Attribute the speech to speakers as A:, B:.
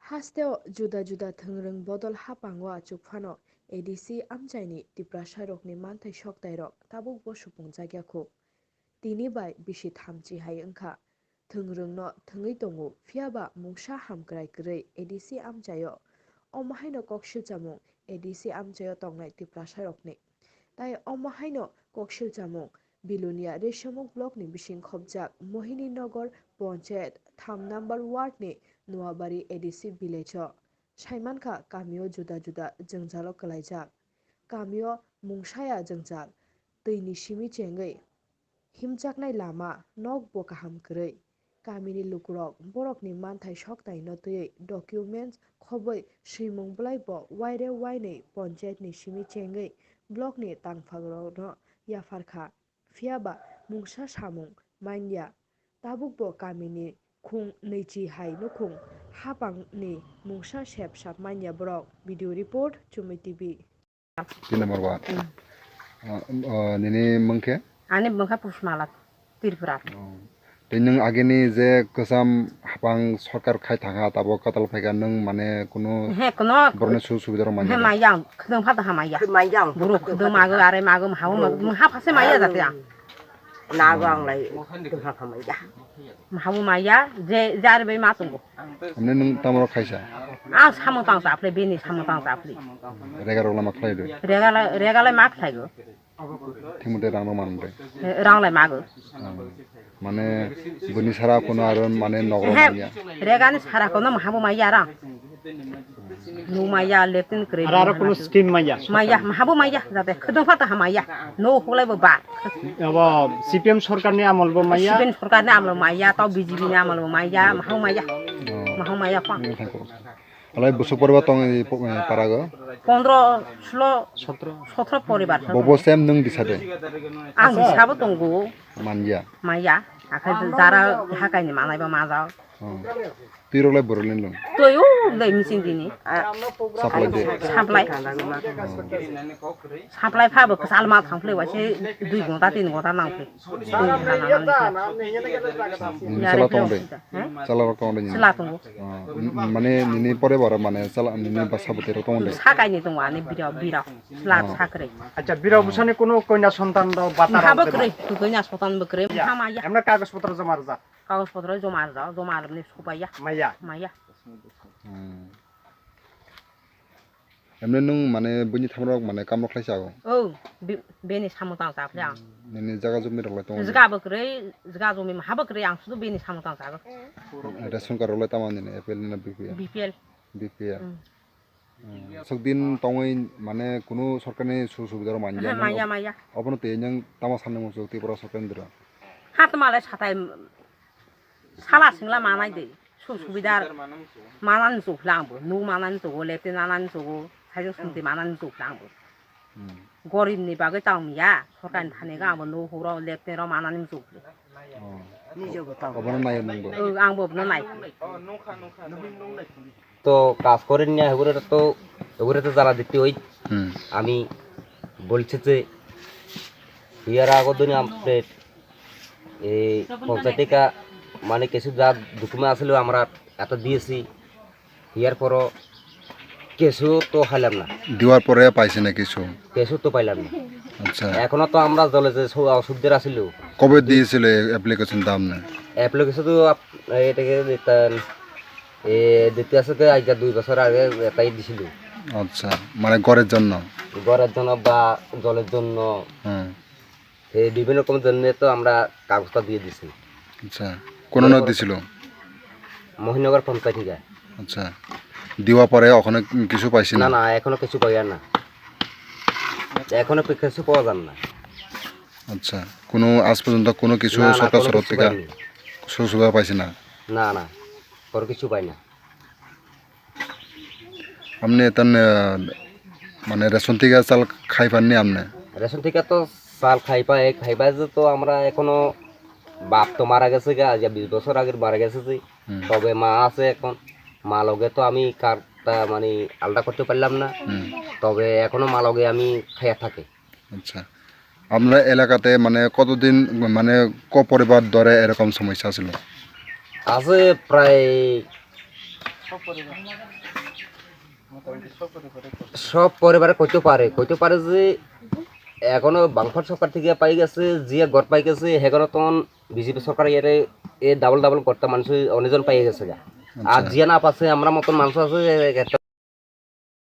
A: Hasteo juda-juda thongrung bodol hapangwa chukphano ADC amchaini tiprasharokni manthai shoktairok tabuk bo supungjagyakho tini bai bisi thamchi hai wngkha thongrungno thongui tongo phiaba mungsa hamkrai kwrwi ADC amchaio omahaino koksilchamung ADC amchaio tongnai tiprasharokni tai omahaino koksilchamung bilunia reshamuk blockni bising khopjak Mohininagar Panchayat 3 number ward ni Nuwabari ADC village o saimankha kamio juda-juda jongjalo kwlaijak kamio mungsaya jongjak twi simi chengui himjaknai lama nok bo kaham kwrwi kamini lukurok borokni manthai soktai no twiwi documents khoboi swimung blai bo waire wainui panchayat ni simi chengui block ni tangphagro no yafarkha phiaba mungsa samung manya tabuk bo kamini khung neichi hai nukhung hapang ni mungsa sep sap manya borok video report Chumui TV
B: Pin number 1 nini mangke
C: Ani bangka pusmalat tirprat
B: tei nung ageni je kasam hapang sarkar khai thanga tabo katal phaiga nung mane kuno
C: he kono
B: borne subidar
C: he
B: manya
C: mayang khadang phata hamaya mayang buru khadang mago are mago hawo ha phase maya jate ya
D: nagang lai ha hamaya
C: hawo maya je jar be ma tungo
B: amne nung tamro khaisa
C: a samang tang sa phle beni samang tang sa phle
B: regar lama khlaido
C: regala mak thaigo
B: thimute rang manre
C: ranglai mago
B: মানে বনি সারা কোনো আর মানে নগর মাইয়া
C: regani sara kono hawo maya ra no maya leptin kre
E: আর কোনো scheme মাইয়া
C: maya hawo maya jate khadang phata hamaya no holai bo ba
E: अब CPM সরকার নিয়ে আমল বো মাইয়া
C: siben sarkar ni amlo maya taw BJP ni amlo maya hawo maya pa
B: alai busu porba tong parago
C: 15 16 17 পরিবার
B: bobo sem nung disade
C: ang hisabu tunggu
B: manja
C: maya akhir jara hakai ni manai ba majao
B: tirolai borolin lung
C: to yo dai mising dini
B: supply de
C: supply pha ba kasal ma thangple wa se 2 ঘন্টা 3 ঘন্টা nangple
B: sala tong de sala tong de
C: sala tunggu
B: মানে নিনি পরে বড় মানে সালা নিনি বাসাবতে তং de
C: hakai ni tungwa ni bira sala sakre
E: আচ্ছা বীরভূষণে কোনো কন্যা সন্তান দাও বাতা
C: ha bakre tu kanya sotan bakre ha maya
E: আমরা কাগজপত্র জমা যা
C: কাগজ পত্র জমা ni supaya
E: মাইয়া
C: maya
B: এমনে নং মানে বনি থামরক মানে কামরক খাইছা গো
C: oh beni samutang sa phle ang
B: নিনি জায়গা জমি রলে তং
C: zga bakre zga zomi ha bakre ang su beni samutang sa
B: ration card রলে তামান দিনে এপেল না বিপিএল
C: BPL
B: বিপিএল সকদিন তংই মানে কোনো সরকারি সুবিধার মানজা
C: maya
B: অপন তে নং তামা সামনে মো জক্তি পরা সরকারেন্দ্র
C: hat malai satai sala singla manai de সুবিধার মানান জুফলাংবো নু মানান জুগো লেতে নানান জুগো সাইজো সুন্তি মানান জুফলাংবো গরিবনি বাগै তাওমিয়া সরকারनि थानायगा आंबो न' हराव लेफ्टेनाव मानानै जौफ्ले
B: অপন নাই নংবো
C: आंबो नाय
D: তো কাজ করে নিয়ে এগুলো তো যারা দিতে ওই আমি বলছি যে ইয়ার আগর দিনে আমাদের এই পঞ্চায়েতিকা মানে কিছু যা ডকুমেন্ট আসলে আমরা এত দিয়েছি ইয়ার পরও কিছু তো হাইলাম না
B: দিওয়ার পরে পাইছে না কিছু
D: কিছু তো পাইলাম না
B: আচ্ছা
D: এখনো তো আমরা জলে যে ওষুধের আসিল
B: কবে দিয়েছিল অ্যাপ্লিকেশন দাম না
D: অ্যাপ্লিকেশন তো এটাকে দিতে আসতে আজ 2 বছর আগে এটাই দিছিল
B: আচ্ছা মানে ঘরের জন্য
D: বা জলের জন্য এই বিভিন্ন রকমের জন্য তো আমরা কাগজটা দিয়ে দিছি
B: আচ্ছা কোন নদ দিছিল
D: মহিনগর পঞ্চায়েত থেকে
B: আচ্ছা দিওয়া পরে ওখানে কিছু পাইছি
D: না
B: না
D: না এখনো কিছু পাই না এখনো কিছু পাওয়া যান না
B: আচ্ছা কোনো আজ পর্যন্ত কোনো কিছু সরকার তরফ থেকে সুবিধা পাইছি না
D: না না কোনো কিছু পাই না
B: আপনি তন মানে রেশন থেকে চাল খাই পাননি আপনি
D: রেশন থেকে তো চাল খাইবা যে তো আমরা এখনো বাপ তো মারা গেছে গা 20 বছর আগের মারা গেছে যে তবে মা আছে এখন মা লগে তো আমি কারটা মানে আলাদা করতে পারলাম না তবে এখনো মা লগে আমি খাইয়া থাকি
B: আচ্ছা আপনার এলাকাতে মানে কতদিন মানে ক পরিবার ধরে এরকম সমস্যা ছিল
D: আছে প্রায় সব পরিবারে কইতে পারে যে এখনো বাংলাদেশ সরকার থেকে পাই গেছে যে ঘর পাই গেছে এখনো তখন বিজেপি সরকার এ ডাবল করতে মানুষ অনেকজন পাই গেছে আর জিয়া না পাচ্ছে আমরা মতন মানুষ আছে